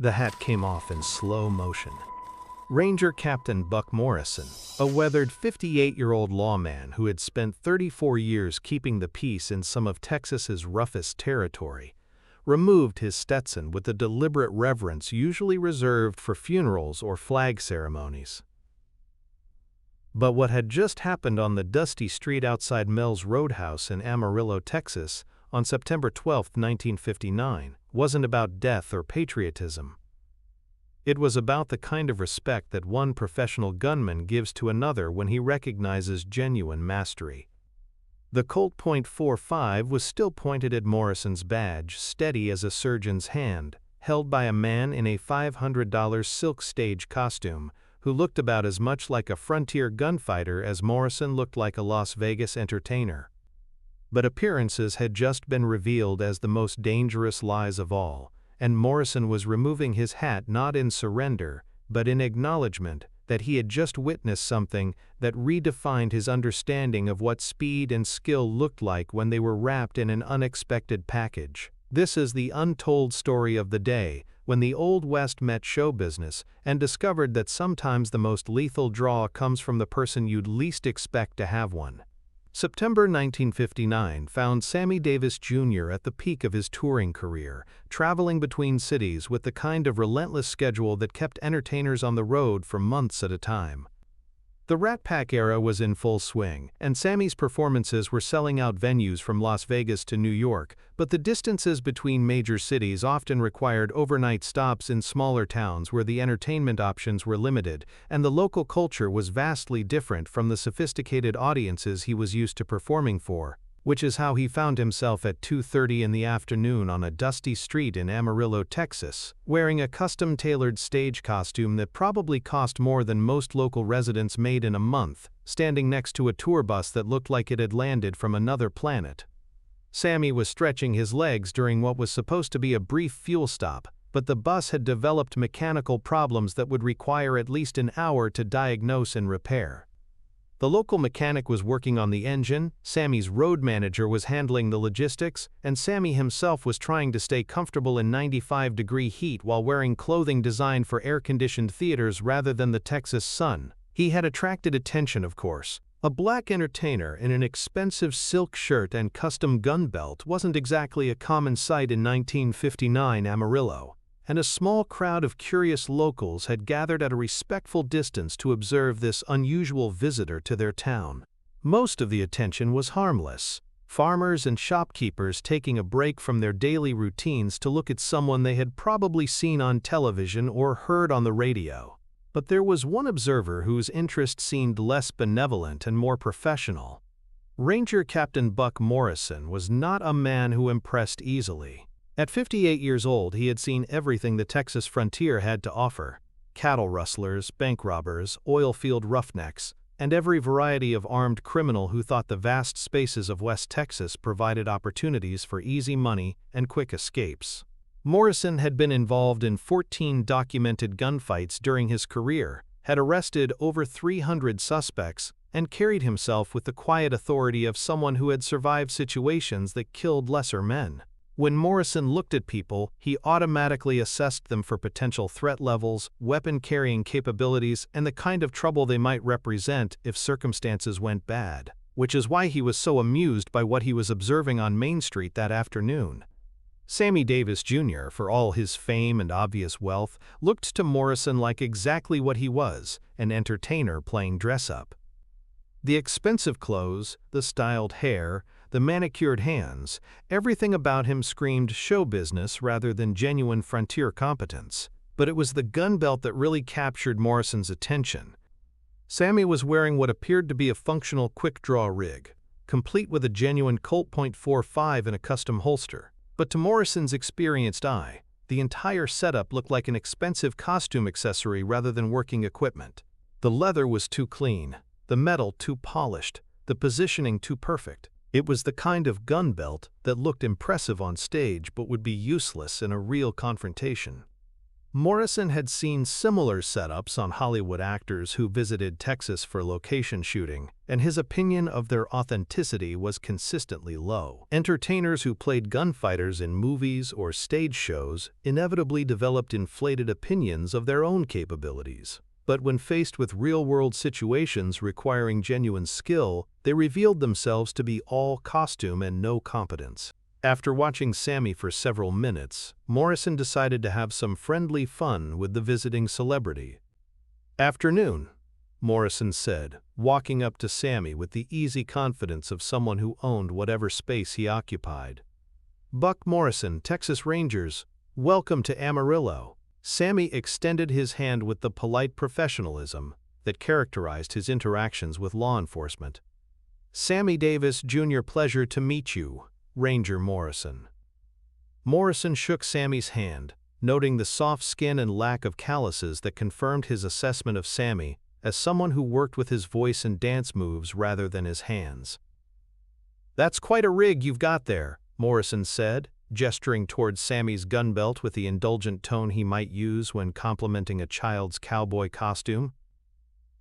The hat came off in slow motion. Ranger Captain Buck Morrison, a weathered 58-year-old lawman who had spent 34 years keeping the peace in some of Texas's roughest territory, removed his Stetson with the deliberate reverence usually reserved for funerals or flag ceremonies. But what had just happened on the dusty street outside Mel's Roadhouse in Amarillo, Texas, on September 12, 1959, wasn't about death or patriotism. It was about the kind of respect that one professional gunman gives to another when he recognizes genuine mastery. The Colt .45 was still pointed at Morrison's badge, steady as a surgeon's hand, held by a man in a $500 silk stage costume, who looked about as much like a frontier gunfighter as Morrison looked like a Las Vegas entertainer. But appearances had just been revealed as the most dangerous lies of all, and Morrison was removing his hat not in surrender, but in acknowledgement that he had just witnessed something that redefined his understanding of what speed and skill looked like when they were wrapped in an unexpected package. This is the untold story of the day, when the Old West met show business and discovered that sometimes the most lethal draw comes from the person you'd least expect to have one. September 1959 found Sammy Jr. at the peak of his touring career, traveling between cities with the kind of relentless schedule that kept entertainers on the road for months at a time. The Rat Pack era was in full swing, and Sammy's performances were selling out venues from Las Vegas to New York, but the distances between major cities often required overnight stops in smaller towns where the entertainment options were limited, and the local culture was vastly different from the sophisticated audiences he was used to performing for, which is how he found himself at 2:30 in the afternoon on a dusty street in Amarillo, Texas, wearing a custom-tailored stage costume that probably cost more than most local residents made in a month, standing next to a tour bus that looked like it had landed from another planet. Sammy was stretching his legs during what was supposed to be a brief fuel stop, but the bus had developed mechanical problems that would require at least an hour to diagnose and repair. The local mechanic was working on the engine, Sammy's road manager was handling the logistics, and Sammy himself was trying to stay comfortable in 95-degree heat while wearing clothing designed for air-conditioned theaters rather than the Texas sun. He had attracted attention, of course. A black entertainer in an expensive silk shirt and custom gun belt wasn't exactly a common sight in 1959 Amarillo, and a small crowd of curious locals had gathered at a respectful distance to observe this unusual visitor to their town. Most of the attention was harmless, farmers and shopkeepers taking a break from their daily routines to look at someone they had probably seen on television or heard on the radio. But there was one observer whose interest seemed less benevolent and more professional. Ranger Captain Buck Morrison was not a man who impressed easily. At 58 years old, he had seen everything the Texas frontier had to offer: cattle rustlers, bank robbers, oil field roughnecks, and every variety of armed criminal who thought the vast spaces of West Texas provided opportunities for easy money and quick escapes. Morrison had been involved in 14 documented gunfights during his career, had arrested over 300 suspects, and carried himself with the quiet authority of someone who had survived situations that killed lesser men. When Morrison looked at people, he automatically assessed them for potential threat levels, weapon-carrying capabilities, and the kind of trouble they might represent if circumstances went bad, which is why he was so amused by what he was observing on Main Street that afternoon. Sammy Jr., for all his fame and obvious wealth, looked to Morrison like exactly what he was, an entertainer playing dress-up. The expensive clothes, the styled hair, the manicured hands, everything about him screamed show business rather than genuine frontier competence. But it was the gun belt that really captured Morrison's attention. Sammy was wearing what appeared to be a functional quick-draw rig, complete with a genuine Colt .45 in a custom holster. But to Morrison's experienced eye, the entire setup looked like an expensive costume accessory rather than working equipment. The leather was too clean, the metal too polished, the positioning too perfect. It was the kind of gun belt that looked impressive on stage but would be useless in a real confrontation. Morrison had seen similar setups on Hollywood actors who visited Texas for location shooting, and his opinion of their authenticity was consistently low. Entertainers who played gunfighters in movies or stage shows inevitably developed inflated opinions of their own capabilities. But when faced with real-world situations requiring genuine skill, they revealed themselves to be all costume and no competence. After watching Sammy for several minutes, Morrison decided to have some friendly fun with the visiting celebrity. "Afternoon," Morrison said, walking up to Sammy with the easy confidence of someone who owned whatever space he occupied. "Buck Morrison, Texas Rangers. Welcome to Amarillo." Sammy extended his hand with the polite professionalism that characterized his interactions with law enforcement. "Sammy Davis, Jr. Pleasure to meet you, Ranger Morrison." Morrison shook Sammy's hand, noting the soft skin and lack of calluses that confirmed his assessment of Sammy as someone who worked with his voice and dance moves rather than his hands. "That's quite a rig you've got there," Morrison said, gesturing towards Sammy's gun belt with the indulgent tone he might use when complimenting a child's cowboy costume.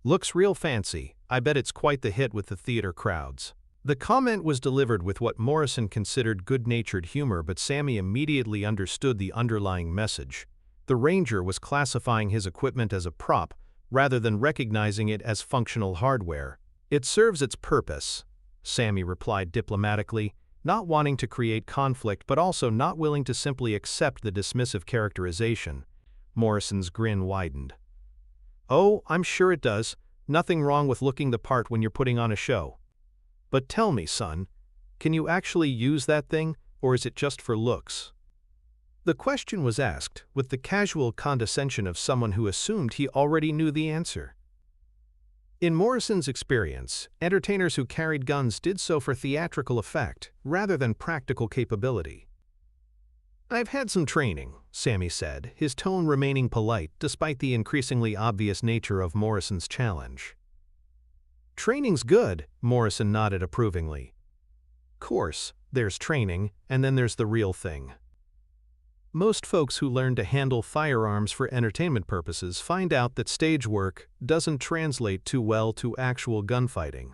"Looks real fancy. I bet it's quite the hit with the theater crowds." The comment was delivered with what Morrison considered good-natured humor, but Sammy immediately understood the underlying message. The Ranger was classifying his equipment as a prop rather than recognizing it as functional hardware. "It serves its purpose," Sammy replied diplomatically, not wanting to create conflict but also not willing to simply accept the dismissive characterization. Morrison's grin widened. "Oh, I'm sure it does. Nothing wrong with looking the part when you're putting on a show. But tell me, son, can you actually use that thing, or is it just for looks?" The question was asked with the casual condescension of someone who assumed he already knew the answer. In Morrison's experience, entertainers who carried guns did so for theatrical effect rather than practical capability. "I've had some training," Sammy said, his tone remaining polite despite the increasingly obvious nature of Morrison's challenge. "Training's good," Morrison nodded approvingly. "Course, there's training, and then there's the real thing. Most folks who learn to handle firearms for entertainment purposes find out that stage work doesn't translate too well to actual gunfighting."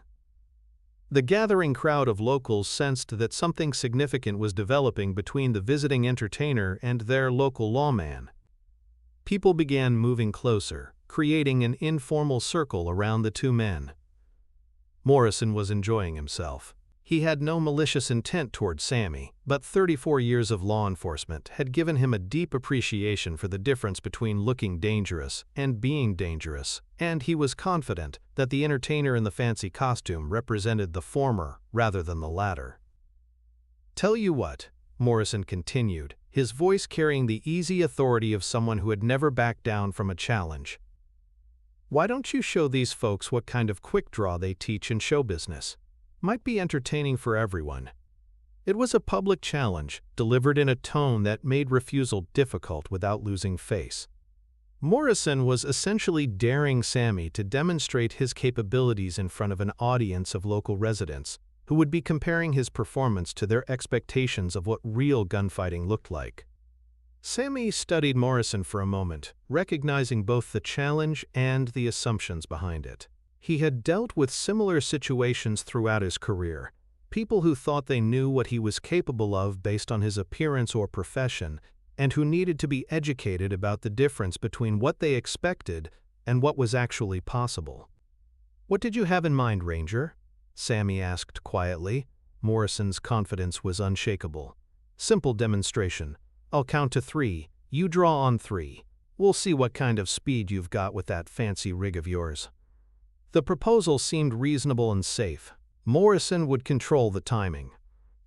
The gathering crowd of locals sensed that something significant was developing between the visiting entertainer and their local lawman. People began moving closer, creating an informal circle around the two men. Morrison was enjoying himself. He had no malicious intent toward Sammy, but 34 years of law enforcement had given him a deep appreciation for the difference between looking dangerous and being dangerous, and he was confident that the entertainer in the fancy costume represented the former rather than the latter. "Tell you what," Morrison continued, his voice carrying the easy authority of someone who had never backed down from a challenge. "Why don't you show these folks what kind of quick draw they teach in show business? Might be entertaining for everyone." It was a public challenge, delivered in a tone that made refusal difficult without losing face. Morrison was essentially daring Sammy to demonstrate his capabilities in front of an audience of local residents, who would be comparing his performance to their expectations of what real gunfighting looked like. Sammy studied Morrison for a moment, recognizing both the challenge and the assumptions behind it. He had dealt with similar situations throughout his career, people who thought they knew what he was capable of based on his appearance or profession, and who needed to be educated about the difference between what they expected and what was actually possible. "What did you have in mind, Ranger?" Sammy asked quietly. Morrison's confidence was unshakable. "Simple demonstration. I'll count to 3. You draw on 3. We'll see what kind of speed you've got with that fancy rig of yours." The proposal seemed reasonable and safe. Morrison would control the timing,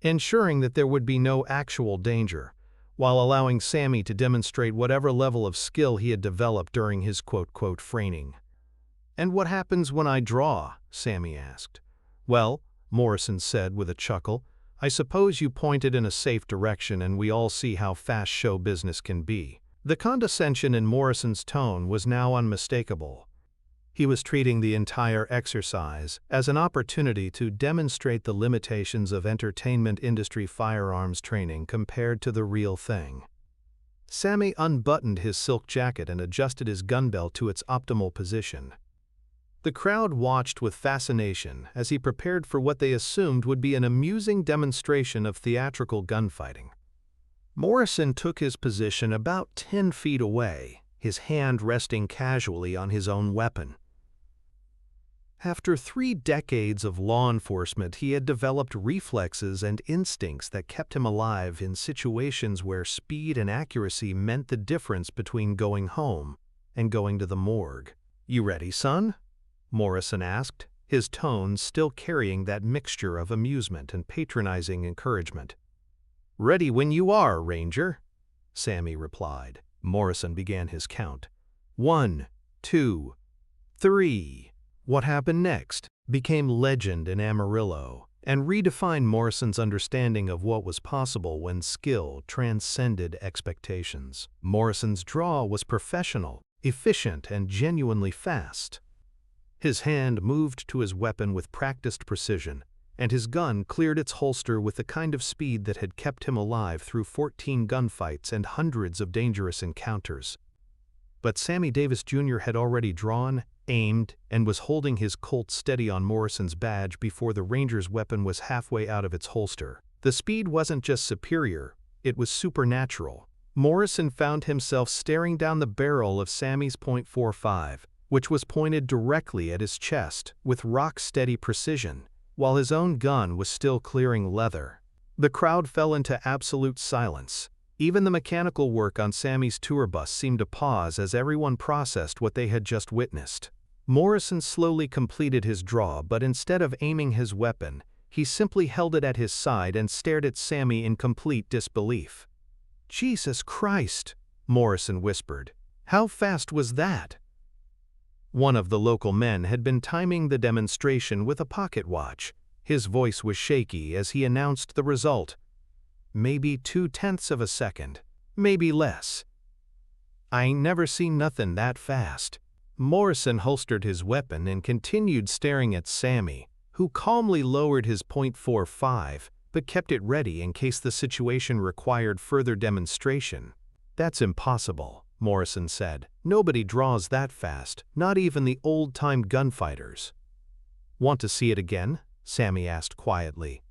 ensuring that there would be no actual danger, while allowing Sammy to demonstrate whatever level of skill he had developed during his quote-quote training. "And what happens when I draw?" Sammy asked. "Well," Morrison said with a chuckle, "I suppose you point it in a safe direction and we all see how fast show business can be." The condescension in Morrison's tone was now unmistakable. He was treating the entire exercise as an opportunity to demonstrate the limitations of entertainment industry firearms training compared to the real thing. Sammy unbuttoned his silk jacket and adjusted his gun belt to its optimal position. The crowd watched with fascination as he prepared for what they assumed would be an amusing demonstration of theatrical gunfighting. Morrison took his position about 10 feet away, his hand resting casually on his own weapon. After 3 decades of law enforcement, he had developed reflexes and instincts that kept him alive in situations where speed and accuracy meant the difference between going home and going to the morgue. "You ready, son?" Morrison asked, his tone still carrying that mixture of amusement and patronizing encouragement. "Ready when you are, Ranger," Sammy replied. Morrison began his count. 1, 2, 3. What happened next became legend in Amarillo and redefined Morrison's understanding of what was possible when skill transcended expectations. Morrison's draw was professional, efficient, and genuinely fast. His hand moved to his weapon with practiced precision, and his gun cleared its holster with the kind of speed that had kept him alive through 14 gunfights and hundreds of dangerous encounters. But Sammy Davis Jr. had already drawn, aimed, and was holding his Colt steady on Morrison's badge before the Ranger's weapon was halfway out of its holster. The speed wasn't just superior, it was supernatural. Morrison found himself staring down the barrel of Sammy's .45, which was pointed directly at his chest with rock-steady precision, while his own gun was still clearing leather. The crowd fell into absolute silence. Even the mechanical work on Sammy's tour bus seemed to pause as everyone processed what they had just witnessed. Morrison slowly completed his draw, but instead of aiming his weapon, he simply held it at his side and stared at Sammy in complete disbelief. "Jesus Christ," Morrison whispered. "How fast was that?" One of the local men had been timing the demonstration with a pocket watch. His voice was shaky as he announced the result. "Maybe 0.2 of a second, maybe less. I ain't never seen nothing that fast." Morrison holstered his weapon and continued staring at Sammy, who calmly lowered his .45 but kept it ready in case the situation required further demonstration. "That's impossible," Morrison said. "Nobody draws that fast, not even the old-time gunfighters." "Want to see it again?" Sammy asked quietly.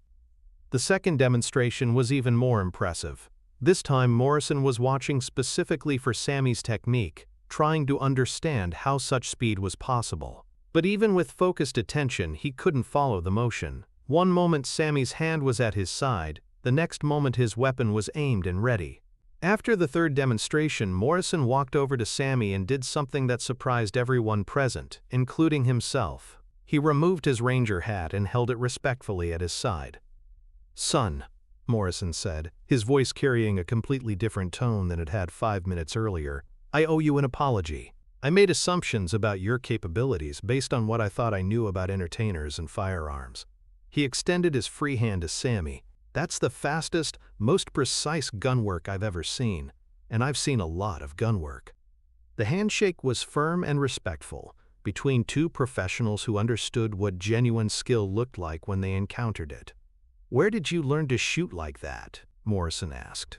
The second demonstration was even more impressive. This time Morrison was watching specifically for Sammy's technique, trying to understand how such speed was possible. But even with focused attention, he couldn't follow the motion. One moment Sammy's hand was at his side, the next moment his weapon was aimed and ready. After the third demonstration, Morrison walked over to Sammy and did something that surprised everyone present, including himself. He removed his Ranger hat and held it respectfully at his side. "Son," Morrison said, his voice carrying a completely different tone than it had 5 minutes earlier, "I owe you an apology. I made assumptions about your capabilities based on what I thought I knew about entertainers and firearms." He extended his free hand to Sammy. "That's the fastest, most precise gun work I've ever seen, and I've seen a lot of gun work." The handshake was firm and respectful, between two professionals who understood what genuine skill looked like when they encountered it. "Where did you learn to shoot like that?" Morrison asked.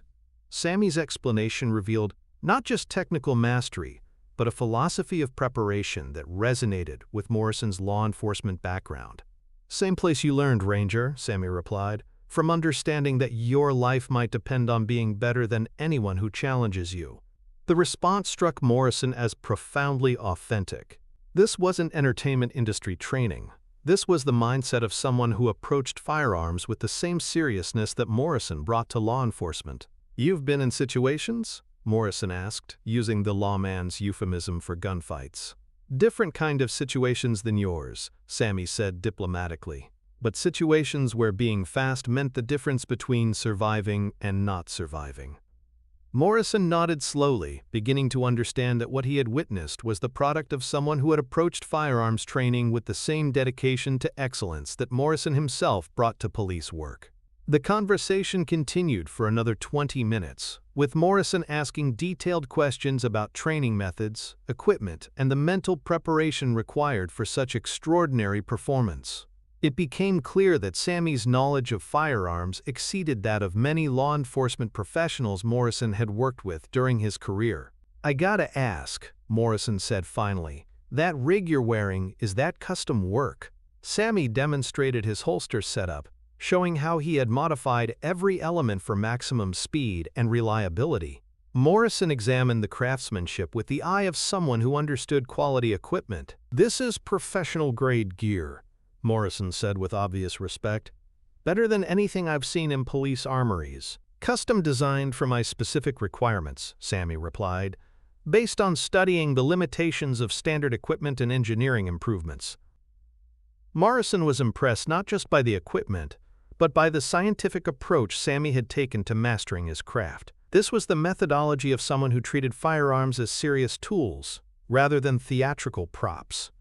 Sammy's explanation revealed not just technical mastery, but a philosophy of preparation that resonated with Morrison's law enforcement background. "Same place you learned, Ranger," Sammy replied, "from understanding that your life might depend on being better than anyone who challenges you." The response struck Morrison as profoundly authentic. This wasn't entertainment industry training. This was the mindset of someone who approached firearms with the same seriousness that Morrison brought to law enforcement. "You've been in situations?" Morrison asked, using the lawman's euphemism for gunfights. "Different kind of situations than yours," Sammy said diplomatically, "but situations where being fast meant the difference between surviving and not surviving." Morrison nodded slowly, beginning to understand that what he had witnessed was the product of someone who had approached firearms training with the same dedication to excellence that Morrison himself brought to police work. The conversation continued for another 20 minutes, with Morrison asking detailed questions about training methods, equipment, and the mental preparation required for such extraordinary performance. It became clear that Sammy's knowledge of firearms exceeded that of many law enforcement professionals Morrison had worked with during his career. "I gotta ask," Morrison said finally, "that rig you're wearing, is that custom work?" Sammy demonstrated his holster setup, showing how he had modified every element for maximum speed and reliability. Morrison examined the craftsmanship with the eye of someone who understood quality equipment. "This is professional-grade gear," Morrison said with obvious respect. "Better than anything I've seen in police armories." "Custom designed for my specific requirements," Sammy replied, "based on studying the limitations of standard equipment and engineering improvements." Morrison was impressed not just by the equipment, but by the scientific approach Sammy had taken to mastering his craft. This was the methodology of someone who treated firearms as serious tools, rather than theatrical props.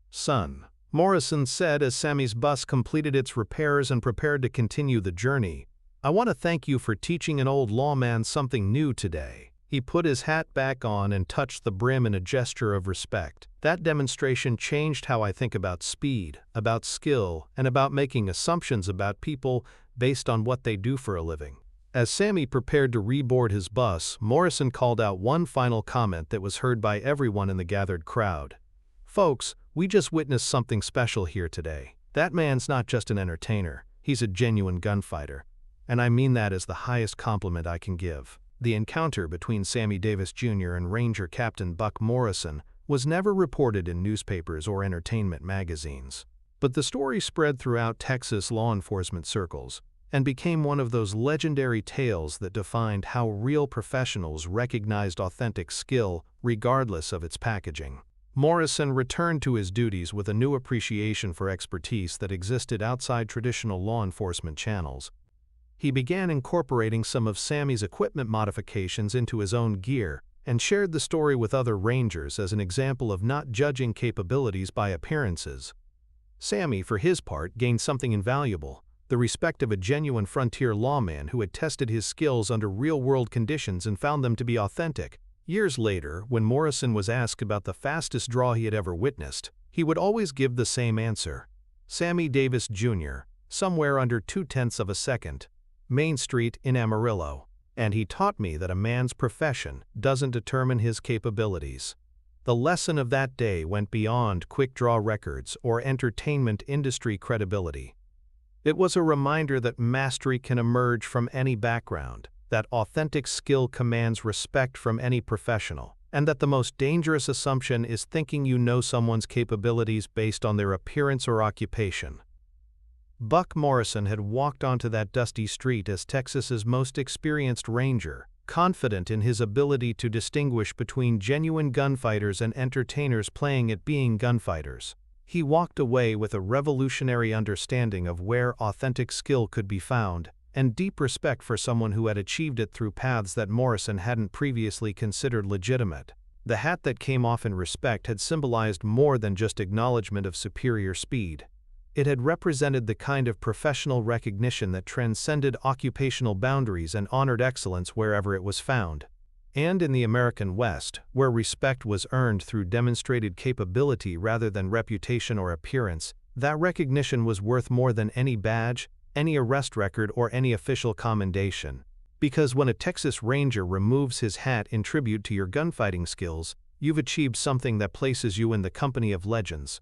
"Son," Morrison said as Sammy's bus completed its repairs and prepared to continue the journey, "I want to thank you for teaching an old lawman something new today." He put his hat back on and touched the brim in a gesture of respect. "That demonstration changed how I think about speed, about skill, and about making assumptions about people based on what they do for a living." As Sammy prepared to reboard his bus, Morrison called out one final comment that was heard by everyone in the gathered crowd. "Folks, we just witnessed something special here today. That man's not just an entertainer, he's a genuine gunfighter. And I mean that as the highest compliment I can give." The encounter between Sammy Davis, Jr. and Ranger Captain Buck Morrison was never reported in newspapers or entertainment magazines. But the story spread throughout Texas law enforcement circles and became one of those legendary tales that defined how real professionals recognized authentic skill regardless of its packaging. Morrison returned to his duties with a new appreciation for expertise that existed outside traditional law enforcement channels. He began incorporating some of Sammy's equipment modifications into his own gear and shared the story with other Rangers as an example of not judging capabilities by appearances. Sammy, for his part, gained something invaluable: the respect of a genuine frontier lawman who had tested his skills under real-world conditions and found them to be authentic. Years later, when Morrison was asked about the fastest draw he had ever witnessed, he would always give the same answer: Sammy Davis, Jr., somewhere under 0.2 of a second. Main Street in Amarillo. And he taught me that a man's profession doesn't determine his capabilities. The lesson of that day went beyond quick-draw records or entertainment industry credibility. It was a reminder that mastery can emerge from any background, that authentic skill commands respect from any professional, and that the most dangerous assumption is thinking you know someone's capabilities based on their appearance or occupation. Buck Morrison had walked onto that dusty street as Texas's most experienced ranger, confident in his ability to distinguish between genuine gunfighters and entertainers playing at being gunfighters. He walked away with a revolutionary understanding of where authentic skill could be found, and deep respect for someone who had achieved it through paths that Morrison hadn't previously considered legitimate. The hat that came off in respect had symbolized more than just acknowledgement of superior speed. It had represented the kind of professional recognition that transcended occupational boundaries and honored excellence wherever it was found. And in the American West, where respect was earned through demonstrated capability rather than reputation or appearance, that recognition was worth more than any badge, any arrest record, or any official commendation. Because when a Texas Ranger removes his hat in tribute to your gunfighting skills, you've achieved something that places you in the company of legends.